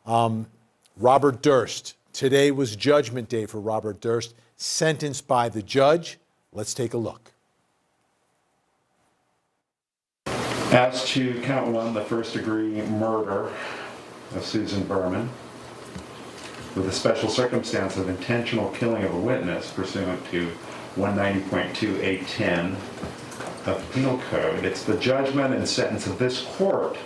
Robert Durst. Today was Judgment Day for Robert Durst, sentenced by the judge. Let's take a look. As to count one, the first-degree murder of Susan Barman, with a special circumstance of intentional killing of a witness pursuant to 190.2A10 of the Penal Code, it's the judgment and sentence of this court,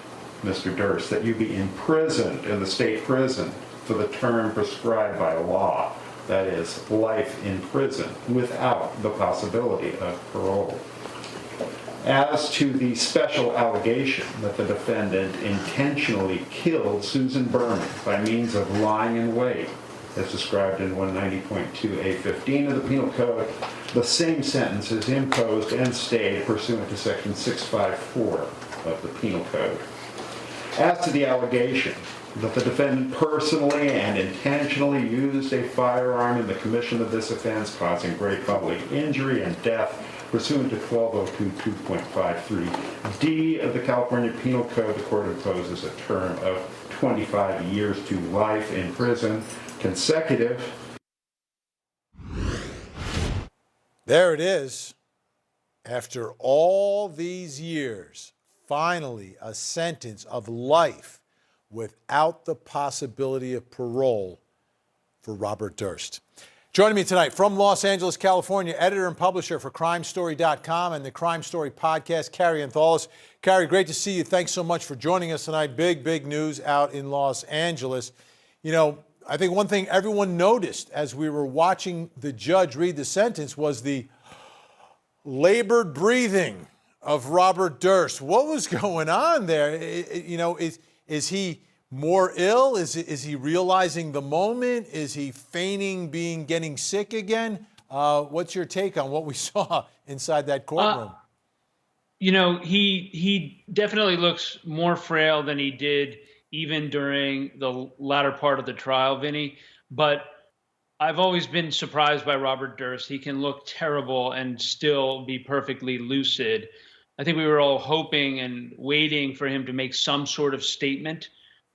Mr. Durst, that you be imprisoned in the state prison for the term prescribed by law, that is, life in prison, without the possibility of parole. As to the special allegation that the defendant intentionally killed Susan Barman by means of lying in wait, as described in 190.2A15 of the Penal Code, the same sentence is imposed and stayed pursuant to Section 654 of the Penal Code. As to the allegation that the defendant personally and intentionally used a firearm in the commission of this offense, causing great public injury and death, pursuant to 1202.2.53D of the California Penal Code, the court imposes a term of 25 years to life in prison, consecutive. There it is. After all these years, finally a sentence of life without the possibility of parole for Robert Durst. Joining me tonight from Los Angeles, California, editor and publisher for crimestory.com and the Crime Story podcast, Carrie Antholis. Carrie, great to see you. Thanks so much for joining us tonight. Big news out in Los Angeles. You know, I think one thing everyone noticed as we were watching the judge read the sentence was the labored breathing of Robert Durst. What was going on there? You know, is he more ill? Is he realizing the moment? Is he feigning getting sick again? What's your take on what we saw inside that courtroom? You know, he definitely looks more frail than he did even during the latter part of the trial, Vinny. But I've always been surprised by Robert Durst. He can look terrible and still be perfectly lucid. I think we were all hoping and waiting for him to make some sort of statement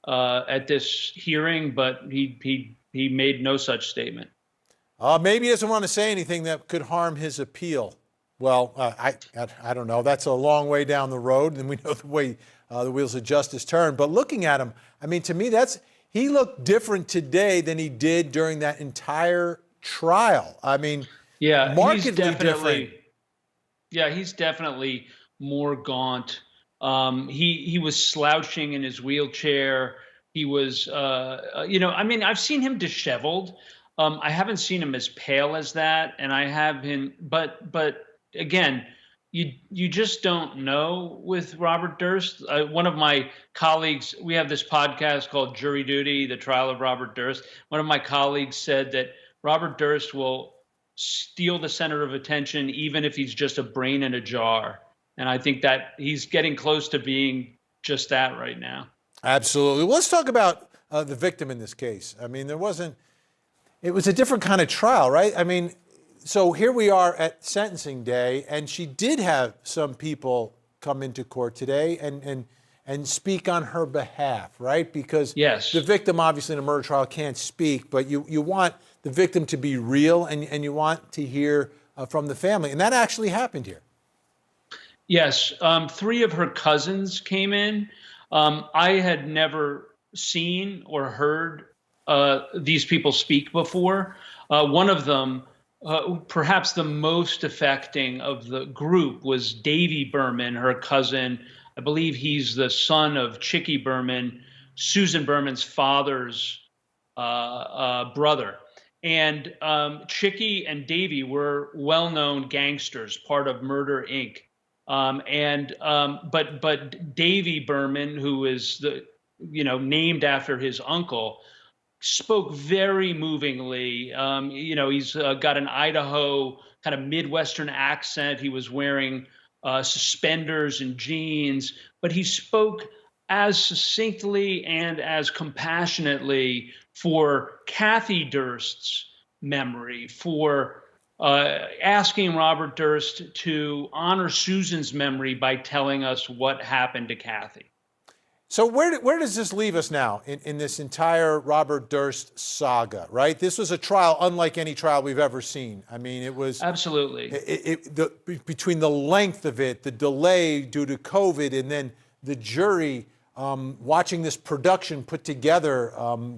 at this hearing, but he made no such statement. Maybe he doesn't want to say anything that could harm his appeal. Well, I don't know. That's a long way down the road, and we know the way the wheels of justice turn. But looking at him, I mean, to me, he looked different today than he did during that entire trial. I mean, yeah, markedly different. Yeah, he's definitely more gaunt. He was slouching in his wheelchair. He was, I mean, I've seen him disheveled. I haven't seen him as pale as that, and I have him, but again, you just don't know with Robert Durst. One of my colleagues, we have this podcast called Jury Duty, the trial of Robert Durst. One of my colleagues said that Robert Durst will steal the center of attention even if he's just a brain in a jar. And I think that he's getting close to being just that right now. Absolutely. Well, let's talk about the victim in this case. I mean, it was a different kind of trial, right? I mean, so here we are at sentencing day, and she did have some people come into court today and speak on her behalf, right? Because yes, the victim, obviously, in a murder trial can't speak, but you want the victim to be real, and you want to hear from the family. And that actually happened here. Yes, 3 of her cousins came in. I had never seen or heard these people speak before. One of them, perhaps the most affecting of the group, was Davy Barman, her cousin. I believe he's the son of Chicky Barman, Susan Barman's father's brother. And Chicky and Davy were well-known gangsters, part of Murder, Inc. But Davy Barman, who is named after his uncle, spoke very movingly. He's got an Idaho kind of Midwestern accent. He was wearing suspenders and jeans, but he spoke as succinctly and as compassionately for Kathy Durst's memory, for asking Robert Durst to honor Susan's memory by telling us what happened to Kathy. So where does this leave us now in this entire Robert Durst saga, right? This was a trial unlike any trial we've ever seen. I mean, it was Absolutely. between the length of it, the delay due to COVID, and then the jury watching this production put together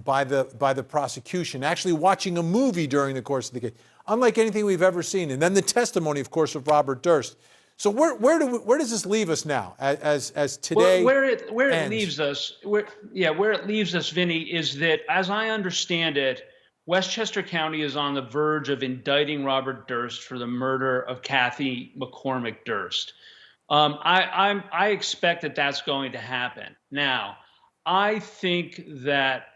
by the prosecution, actually watching a movie during the course of the case, unlike anything we've ever seen. And then the testimony, of course, of Robert Durst. So where does this leave us now as today? Where it leaves us, where it leaves us, Vinny, is that as I understand it, Westchester County is on the verge of indicting Robert Durst for the murder of Kathy McCormick Durst. I expect that that's going to happen. Now, I think that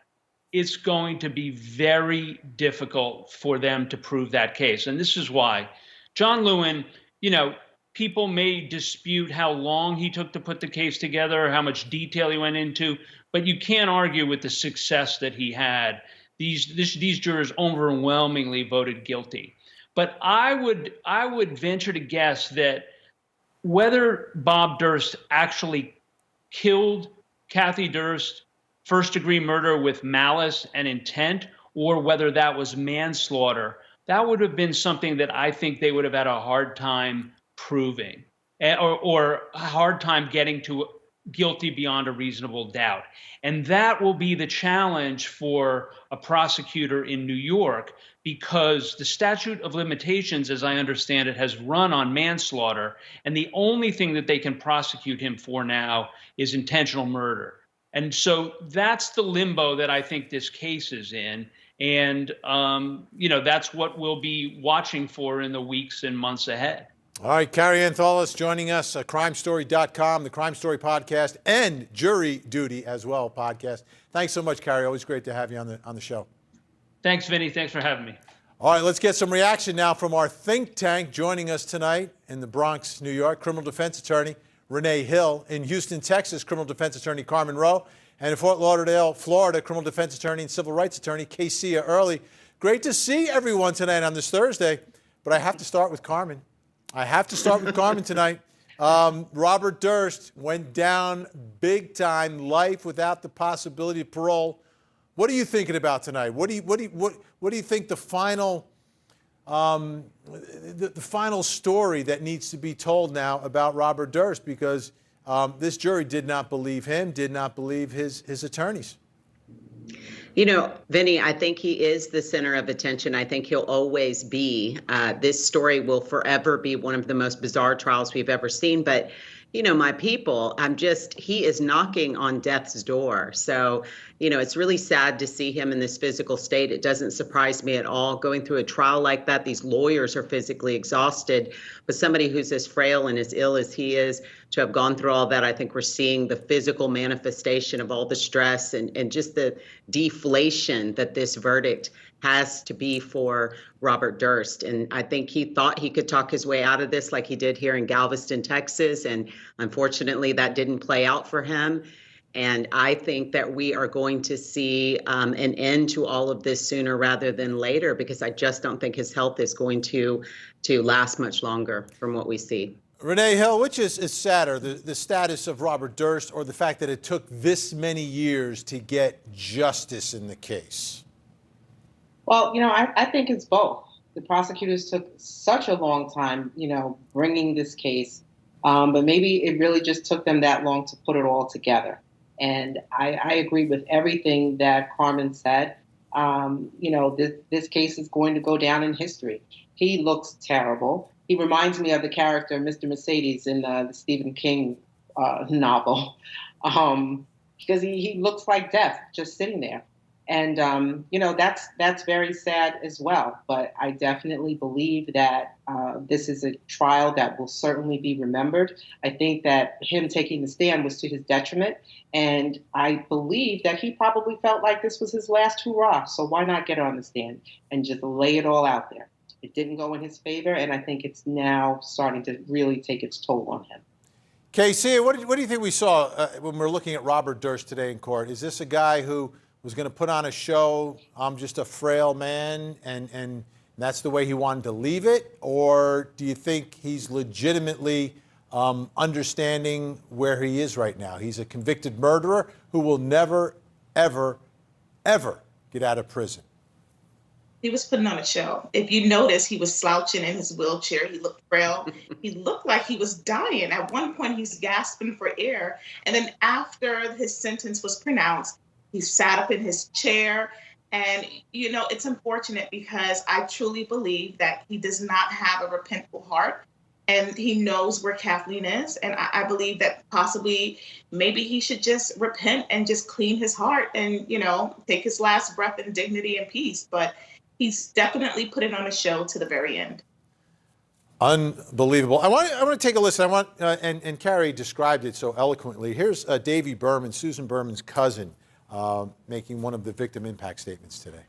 it's going to be very difficult for them to prove that case, and this is why. John Lewin, people may dispute how long he took to put the case together, how much detail he went into, but you can't argue with the success that he had. These jurors overwhelmingly voted guilty. But I would venture to guess that whether Bob Durst actually killed Kathy Durst, first-degree murder with malice and intent, or whether that was manslaughter, that would have been something that I think they would have had a hard time proving, or a hard time getting to guilty beyond a reasonable doubt. And that will be the challenge for a prosecutor in New York, because the statute of limitations, as I understand it, has run on manslaughter, and the only thing that they can prosecute him for now is intentional murder. And so that's the limbo that I think this case is in. And, that's what we'll be watching for in the weeks and months ahead. All right, Carrie Antholis joining us, crimestory.com, the Crime Story podcast, and Jury Duty as well podcast. Thanks so much, Carrie. Always great to have you on the show. Thanks, Vinny. Thanks for having me. All right, let's get some reaction now from our think tank joining us tonight in the Bronx, New York, criminal defense attorney Renee Hill. In Houston, Texas, criminal defense attorney Carmen Rowe. And in Fort Lauderdale, Florida, criminal defense attorney and civil rights attorney Casey Early. Great to see everyone tonight on this Thursday, but I have to start with Carmen. Tonight. Robert Durst went down big time, life without the possibility of parole. What are you thinking about tonight? What do you think the final the final story that needs to be told now about Robert Durst? Because this jury did not believe him, did not believe his attorneys. Vinny, I think he is the center of attention. I think he'll always be. This story will forever be one of the most bizarre trials we've ever seen. But, my people, he is knocking on death's door. So, it's really sad to see him in this physical state. It doesn't surprise me at all. Going through a trial like that, these lawyers are physically exhausted. But somebody who's as frail and as ill as he is, to have gone through all that, I think we're seeing the physical manifestation of all the stress and just the deflation that this verdict has to be for Robert Durst. And I think he thought he could talk his way out of this like he did here in Galveston, Texas. And unfortunately, that didn't play out for him. And I think that we are going to see an end to all of this sooner rather than later, because I just don't think his health is going to last much longer from what we see. Renee Hill, which is sadder, the status of Robert Durst or the fact that it took this many years to get justice in the case? Well, I think it's both. The prosecutors took such a long time, bringing this case, but maybe it really just took them that long to put it all together. And I agree with everything that Carmen said. This case is going to go down in history. He looks terrible. He reminds me of the character Mr. Mercedes in the Stephen King novel, because he looks like death just sitting there. And, that's very sad as well. But I definitely believe that this is a trial that will certainly be remembered. I think that him taking the stand was to his detriment. And I believe that he probably felt like this was his last hurrah. So why not get on the stand and just lay it all out there? It didn't go in his favor, and I think it's now starting to really take its toll on him. Casey, what do you think we saw when we're looking at Robert Durst today in court? Is this a guy who was going to put on a show, I'm just a frail man, and that's the way he wanted to leave it? Or do you think he's legitimately understanding where he is right now. He's a convicted murderer who will never, ever, ever get out of prison. He was putting on a show. If you notice, he was slouching in his wheelchair. He looked frail. He looked like he was dying. At one point, he's gasping for air. And then after his sentence was pronounced, he sat up in his chair. And, you know, it's unfortunate because I truly believe that he does not have a repentful heart. And he knows where Kathleen is. And I believe that possibly maybe he should just repent and just clean his heart and, you know, take his last breath in dignity and peace. But he's definitely put it on a show to the very end. Unbelievable. I want to take a listen. And Carrie described it so eloquently. Here's Davy Berman, Susan Berman's cousin, making one of the victim impact statements today.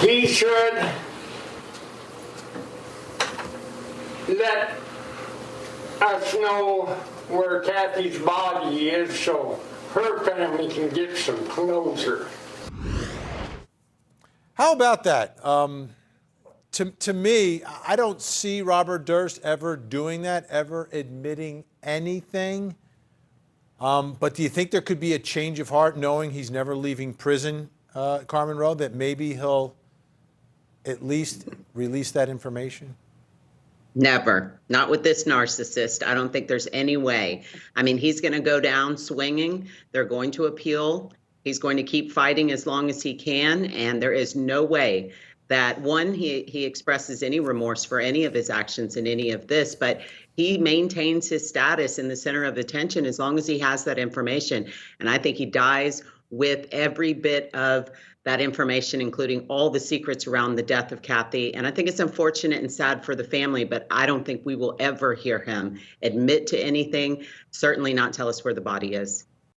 He should let us know where Kathy's body is so her family can get some closure. How about that? To me, I don't see Robert Durst ever doing that, ever admitting anything. But do you think there could be a change of heart knowing he's never leaving prison, Carmen Rowe, that maybe he'll at least release that information? Never. Not with this narcissist. I don't think there's any way. I mean, he's going to go down swinging. They're going to appeal. He's going to keep fighting as long as he can. And there is no way that, one, he expresses any remorse for any of his actions in any of this, but he maintains his status in the center of attention as long as he has that information. And I think he dies with every bit of that information, including all the secrets around the death of Kathy. And I think it's unfortunate and sad for the family, but I don't think we will ever hear him admit to anything, certainly not tell us where the body is.